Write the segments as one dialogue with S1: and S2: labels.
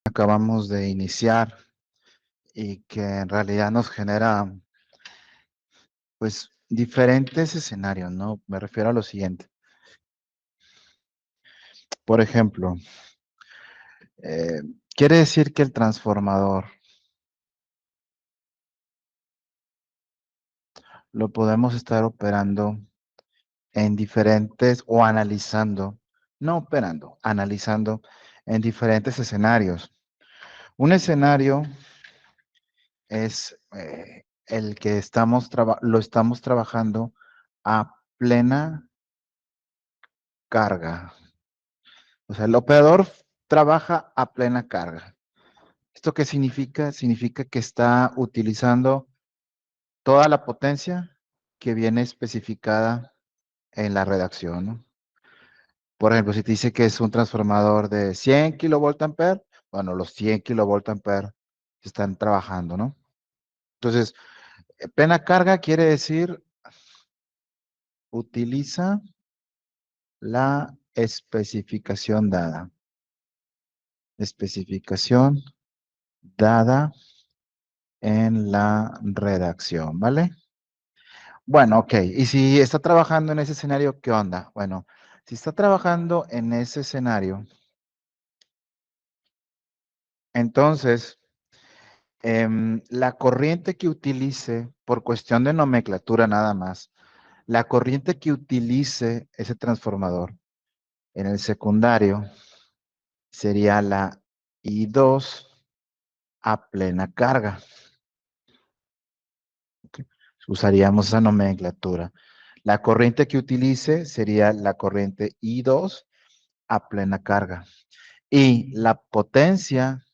S1: acabamos de iniciar y que en realidad nos genera, pues, diferentes escenarios, ¿no? Me refiero a lo siguiente. Por ejemplo, eh, quiere decir que el transformador lo podemos estar operando en diferentes o analizando, no operando, analizando en diferentes escenarios. Un escenario es el que lo estamos trabajando a plena carga. O sea, el operador trabaja a plena carga. ¿Esto qué significa? Significa que está utilizando toda la potencia que viene especificada en la redacción, ¿no? Por ejemplo, si te dice que es un transformador de 100 kilovoltampere, bueno, los 100 kilovoltampere están trabajando, ¿no? Entonces, plena carga quiere decir utiliza la especificación dada. Especificación dada en la redacción, ¿vale? Bueno, ok. Y si está trabajando en ese escenario, ¿qué onda? Bueno, si está trabajando en ese escenario, entonces la corriente que utilice, por cuestión de nomenclatura nada más, la corriente que utilice ese transformador en el secundario sería la I2 a plena carga. Ok. Usaríamos esa nomenclatura. La corriente que utilice sería la corriente I2 a plena carga. Y la potencia,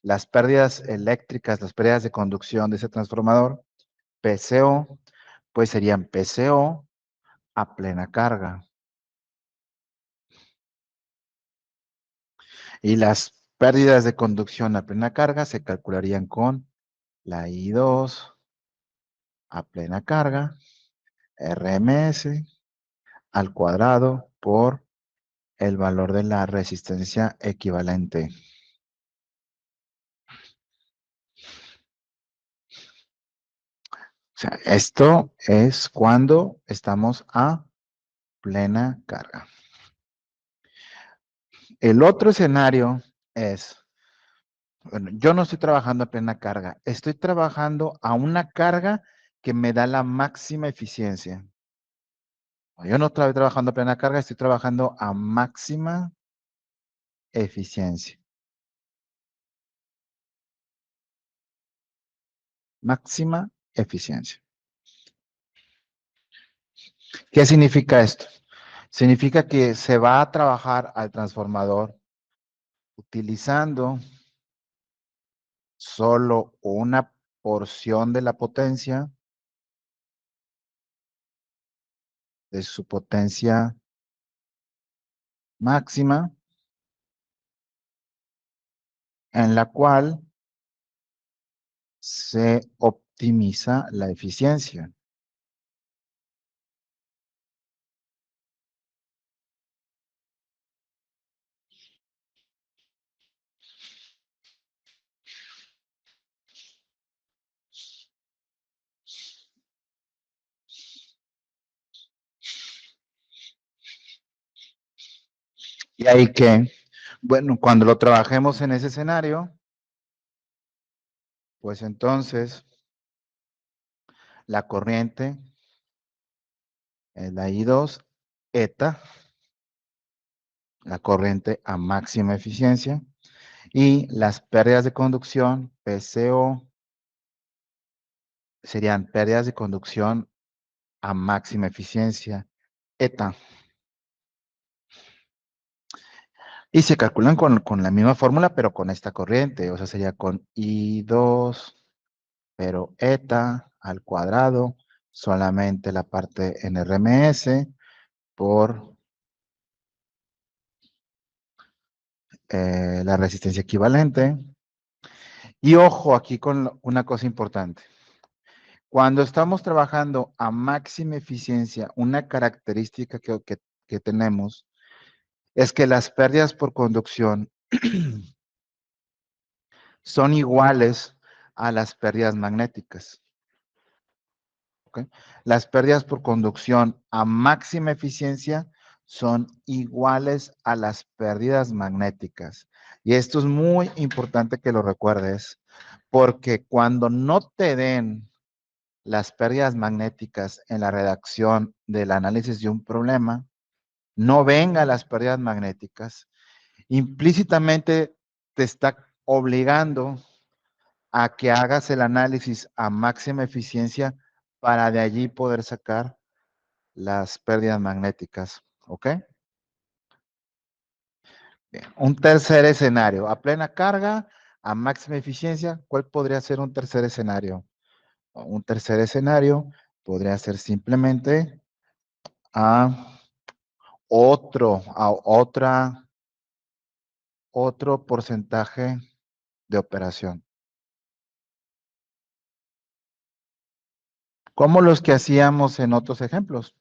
S1: las pérdidas eléctricas, las pérdidas de conducción de ese transformador, PCO, pues serían PCO a plena carga. Y las pérdidas de conducción a plena carga se calcularían con la I2 a plena carga, RMS al cuadrado por el valor de la resistencia equivalente. O sea, esto es cuando estamos a plena carga. El otro escenario es, bueno, yo no estoy trabajando a plena carga, estoy trabajando a una carga que me da la máxima eficiencia. Yo no estoy trabajando a plena carga, estoy trabajando a máxima eficiencia. Máxima eficiencia. ¿Qué significa esto? Significa que se va a trabajar al transformador utilizando solo una porción de la potencia, de su potencia máxima, en la cual se optimiza la eficiencia. Y ahí que, bueno, cuando lo trabajemos en ese escenario, pues entonces la corriente es la I2 eta, la corriente a máxima eficiencia, y las pérdidas de conducción, PCO, serían pérdidas de conducción a máxima eficiencia, eta. Y se calculan con la misma fórmula, pero con esta corriente. O sea, sería con I2, pero eta al cuadrado, solamente la parte en RMS por la resistencia equivalente. Y ojo aquí con una cosa importante. Cuando estamos trabajando a máxima eficiencia, una característica que tenemos es que las pérdidas por conducción son iguales a las pérdidas magnéticas. ¿Ok? Las pérdidas por conducción a máxima eficiencia son iguales a las pérdidas magnéticas. Y esto es muy importante que lo recuerdes, porque cuando no te den las pérdidas magnéticas en la redacción del análisis de un problema, no venga las pérdidas magnéticas, implícitamente te está obligando a que hagas el análisis a máxima eficiencia para de allí poder sacar las pérdidas magnéticas. ¿Ok? Bien. Un tercer escenario, a plena carga, a máxima eficiencia, ¿cuál podría ser un tercer escenario? Un tercer escenario podría ser simplemente a otro porcentaje de operación. Como los que hacíamos en otros ejemplos.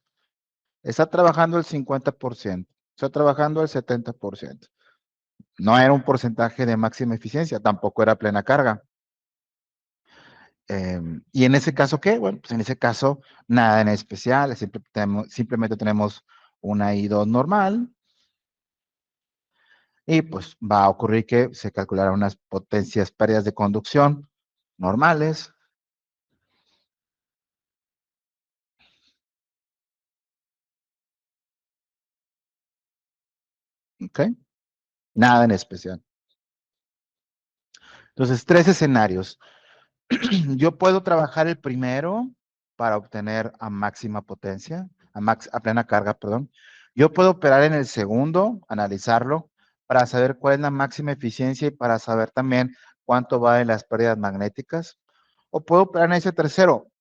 S1: Está trabajando el 50%, está trabajando el 70%. No era un porcentaje de máxima eficiencia, tampoco era plena carga. Y en ese caso, ¿qué? Bueno, pues en ese caso, nada en especial, simplemente tenemos una I2 normal y pues va a ocurrir que se calcularán unas potencias pérdidas de conducción normales, ¿ok? Nada en especial. Entonces, tres escenarios. Yo puedo trabajar el primero para obtener a máxima potencia, a plena carga, perdón. Yo puedo operar en el segundo, analizarlo, para saber cuál es la máxima eficiencia y para saber también cuánto va en las pérdidas magnéticas. O puedo operar en ese tercero.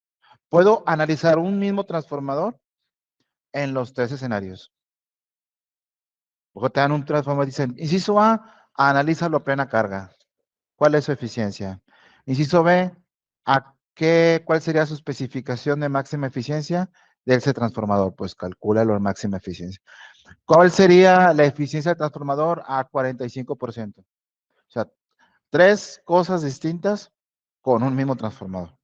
S1: Puedo analizar un mismo transformador en los tres escenarios. O te dan un transformador y dicen, inciso A, analízalo a plena carga. ¿Cuál es su eficiencia? Inciso B, ¿cuál sería su especificación de máxima eficiencia de ese transformador? Pues calcúlalo en máxima eficiencia. ¿Cuál sería la eficiencia del transformador a 45%? O sea, tres cosas distintas con un mismo transformador.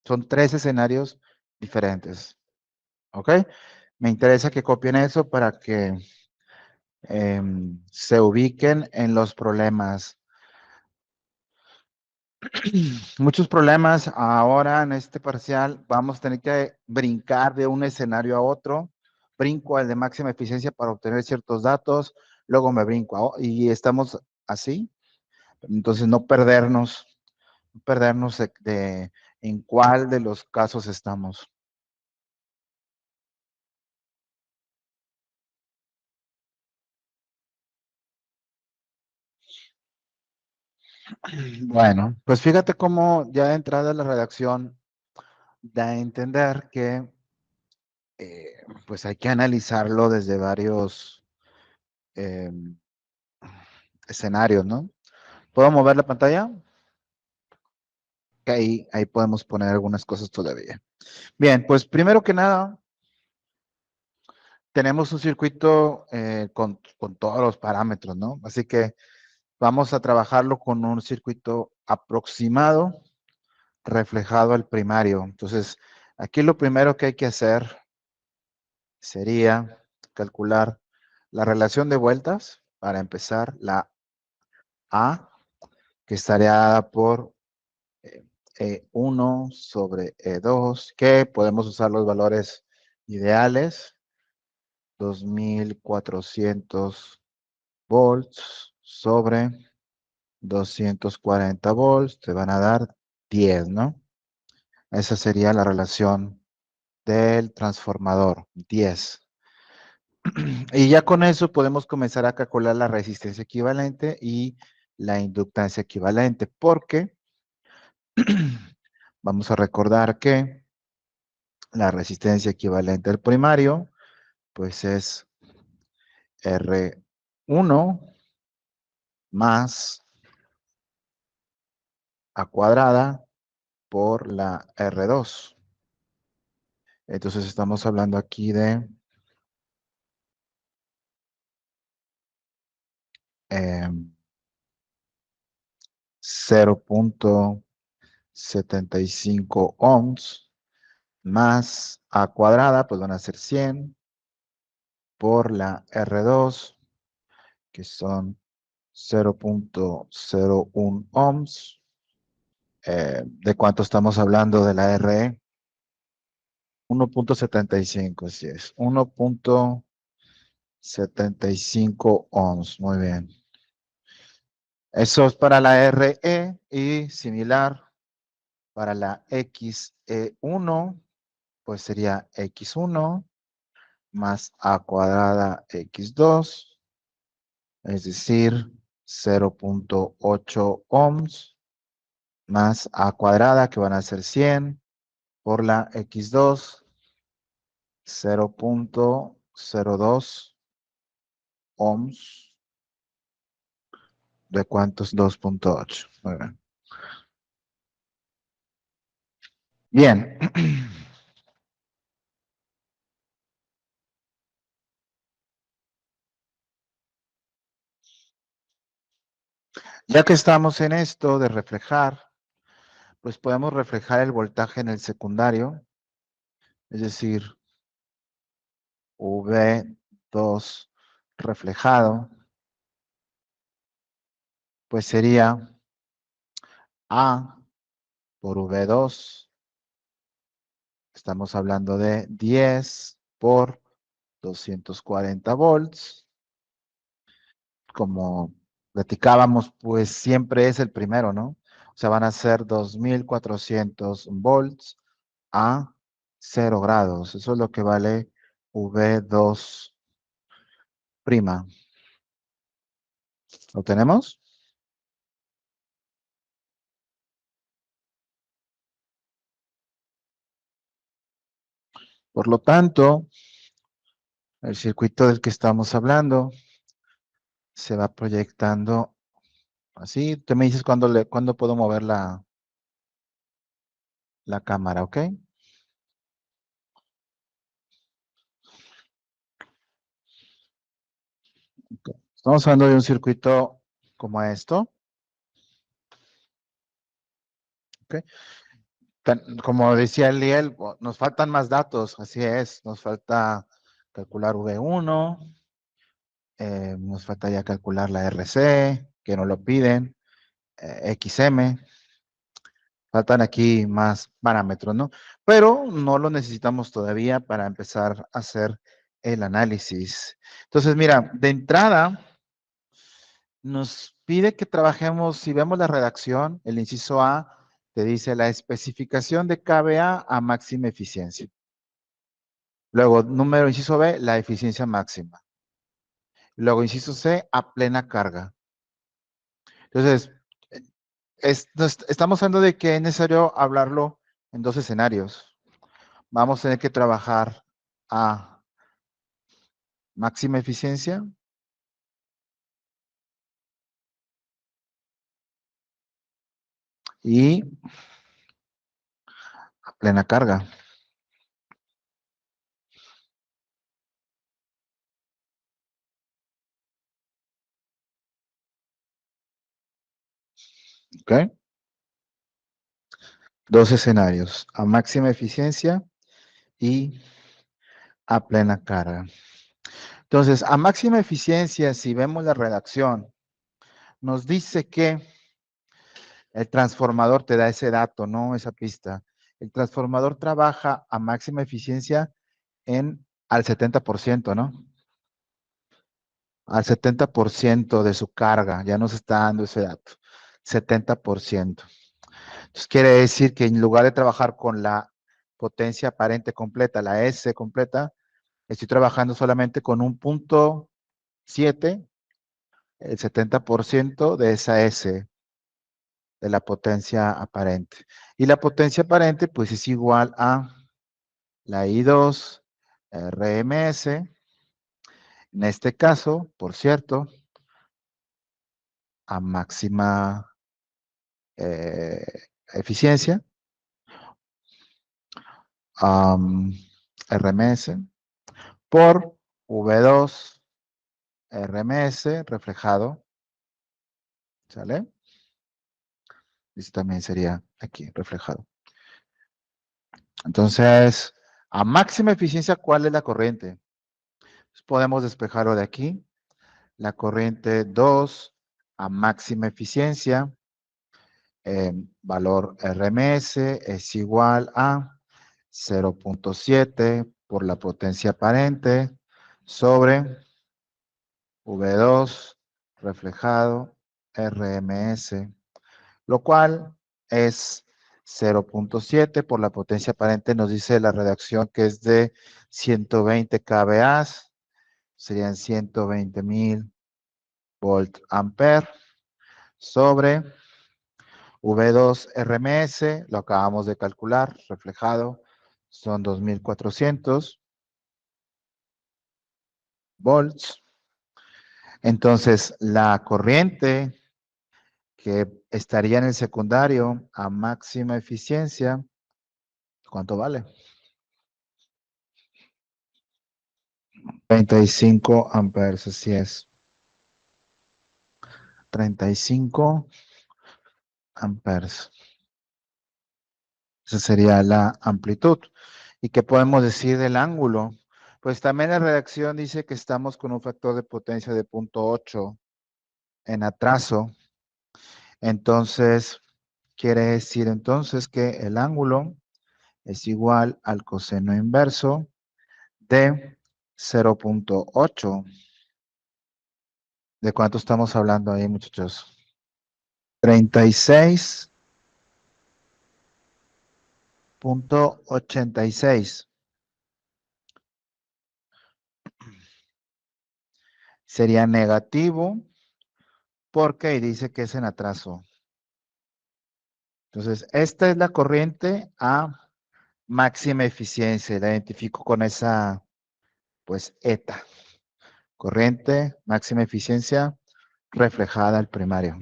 S1: Son tres escenarios diferentes. ¿Ok? Me interesa que copien eso para que se ubiquen en los problemas. Muchos problemas ahora en este parcial. Vamos a tener que brincar de un escenario a otro. Brinco al de máxima eficiencia para obtener ciertos datos. Luego me brinco y estamos así. Entonces no perdernos en cuál de los casos estamos. Bueno, pues fíjate cómo ya de entrada a la redacción da a entender que pues hay que analizarlo desde varios em, escenarios, ¿no? ¿Puedo mover la pantalla? Que ahí podemos poner algunas cosas todavía. Bien, pues primero que nada, tenemos un circuito con todos los parámetros, ¿no? Así que vamos a trabajarlo con un circuito aproximado, reflejado al primario. Entonces, aquí lo primero que hay que hacer sería calcular la relación de vueltas para empezar, la A, que estaría dada por E1 sobre E2, que podemos usar los valores ideales, 2400 volts sobre 240 volts, te van a dar 10, ¿no? Esa sería la relación del transformador, 10. Y ya con eso podemos comenzar a calcular la resistencia equivalente y la inductancia equivalente, porque vamos a recordar que la resistencia equivalente al primario, pues es R1 más A cuadrada por la R2. Entonces estamos hablando aquí de 0.75 ohms más A cuadrada, pues van a ser 100 por la R2, que son 0.01 ohms. ¿De cuánto estamos hablando de la RE? 1.75, así es. 1.75 ohms, muy bien. Eso es para la RE y similar para la XE1, pues sería X1 más A cuadrada X2, es decir, 0.8 ohms más A cuadrada, que van a ser 100 por la X2, 0.02 ohms. ¿De cuántos? 2.8. Muy bien. Bien. Ya que estamos en esto de reflejar, pues podemos reflejar el voltaje en el secundario, es decir, V2 reflejado, pues sería A por V2, estamos hablando de 10 por 240 volts. Como platicábamos, pues siempre es el primero, ¿no? O sea, van a ser 2400 volts a 0 grados. Eso es lo que vale V2 prima. ¿Lo tenemos? Por lo tanto, el circuito del que estamos hablando se va proyectando así. Tú me dices cuándo puedo mover la cámara, ¿ok? Estamos hablando de un circuito como esto, ¿ok? Como decía Liel, nos faltan más datos, así es, nos falta calcular V1, nos falta ya calcular la RC, que no lo piden, XM, faltan aquí más parámetros, ¿no? Pero no lo necesitamos todavía para empezar a hacer el análisis. Entonces, mira, de entrada nos pide que trabajemos, si vemos la redacción, el inciso A te dice la especificación de KVA a máxima eficiencia. Luego, número inciso B, la eficiencia máxima. Luego, inciso C, a plena carga. Entonces, estamos hablando de que es necesario hablarlo en dos escenarios. Vamos a tener que trabajar a máxima eficiencia y a plena carga. ¿Ok? Dos escenarios, a máxima eficiencia y a plena carga. Entonces, a máxima eficiencia, si vemos la redacción, nos dice que el transformador te da ese dato, ¿no? Esa pista. El transformador trabaja a máxima eficiencia al 70%, ¿no? Al 70% de su carga, ya nos está dando ese dato. 70%. Entonces quiere decir que en lugar de trabajar con la potencia aparente completa, la S completa, estoy trabajando solamente con un punto 7, el 70% de esa S, de la potencia aparente. Y la potencia aparente, pues es igual a la I2 RMS, en este caso, por cierto, a máxima eficiencia, RMS, por V2 RMS reflejado, ¿sale? Esto también sería aquí reflejado. Entonces, a máxima eficiencia, ¿cuál es la corriente? Pues podemos despejarlo de aquí. La corriente 2 a máxima eficiencia, valor RMS es igual a 0.7 por la potencia aparente sobre V2 reflejado RMS, lo cual es 0.7 por la potencia aparente, nos dice la redacción que es de 120 kVA, serían 120,000 volt ampere sobre V2 RMS, lo acabamos de calcular, reflejado, son 2,400 volts. Entonces, la corriente que estaría en el secundario a máxima eficiencia, ¿cuánto vale? 35 amperes, así es. 35 amperes. Esa sería la amplitud. ¿Y qué podemos decir del ángulo? Pues también la redacción dice que estamos con un factor de potencia de 0.8 en atraso. Entonces, quiere decir entonces que el ángulo es igual al coseno inverso de 0.8. ¿De cuánto estamos hablando ahí, muchachos? 36.86. Sería negativo porque dice que es en atraso. Entonces, esta es la corriente a máxima eficiencia. La identifico con esa, pues, eta. Corriente, máxima eficiencia, reflejada al primario.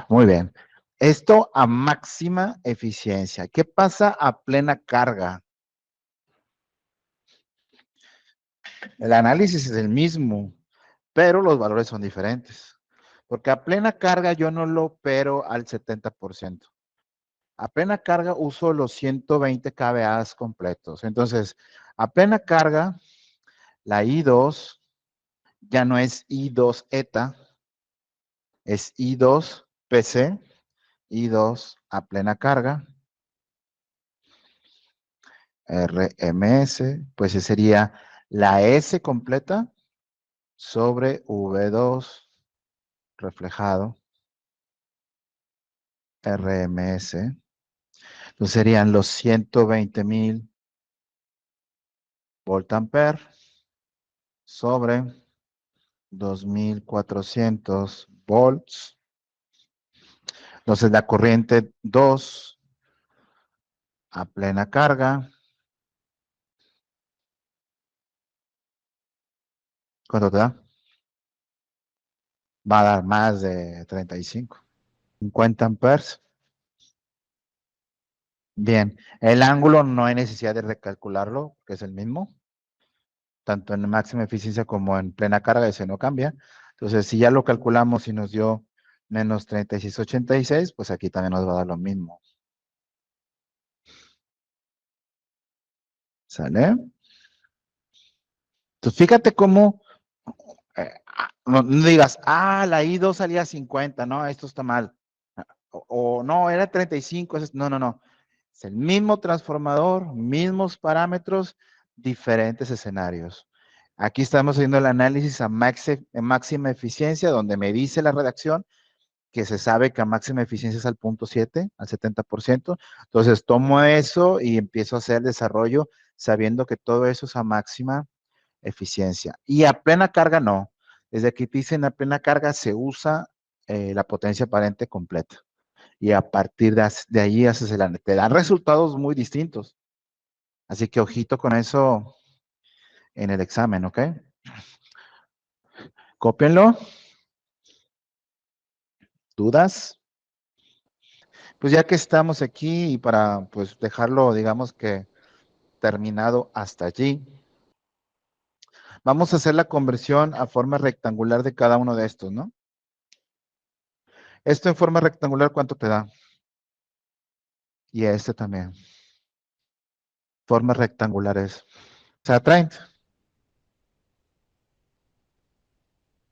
S1: Muy bien. Esto a máxima eficiencia. ¿Qué pasa a plena carga? El análisis es el mismo, pero los valores son diferentes. Porque a plena carga yo no lo opero al 70%. A plena carga uso los 120 kVA completos. Entonces, a plena carga, la I2 ya no es I2 eta, es I2 PC, I2 a plena carga, RMS, pues ese sería la S completa sobre V2 reflejado, RMS. Entonces serían los 120,000 volt ampere sobre 2,400 volts. Entonces la corriente 2 a plena carga, ¿cuánto te da? Va a dar más de 35. 50 amperes. Bien, el ángulo no hay necesidad de recalcularlo, que es el mismo, tanto en máxima eficiencia como en plena carga, ese no cambia. Entonces, si ya lo calculamos y nos dio menos 36,86, pues aquí también nos va a dar lo mismo. ¿Sale? Entonces, fíjate cómo, no digas, la I2 salía a 50, no, esto está mal. O no, era 35, no, no, no. Es el mismo transformador, mismos parámetros, diferentes escenarios. Aquí estamos haciendo el análisis a máxima eficiencia, donde me dice la redacción que se sabe que a máxima eficiencia es al 0.7, al 70%. Entonces tomo eso y empiezo a hacer el desarrollo sabiendo que todo eso es a máxima eficiencia. Y a plena carga no. Desde que dicen a plena carga se usa la potencia aparente completa. Y a partir de ahí haces te dan resultados muy distintos. Así que ojito con eso en el examen, ¿ok? Cópienlo. ¿Dudas? Pues ya que estamos aquí y para pues dejarlo, digamos que terminado hasta allí, vamos a hacer la conversión a forma rectangular de cada uno de estos, ¿no? Esto en forma rectangular, ¿cuánto te da? Y este también. Formas rectangulares. Se atraen.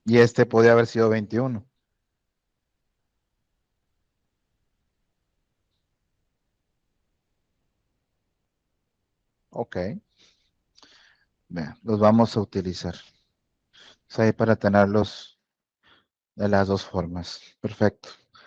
S1: Y este podía haber sido 21. Ok. Vean, los vamos a utilizar. O sea, ahí para tenerlos de las dos formas. Perfecto.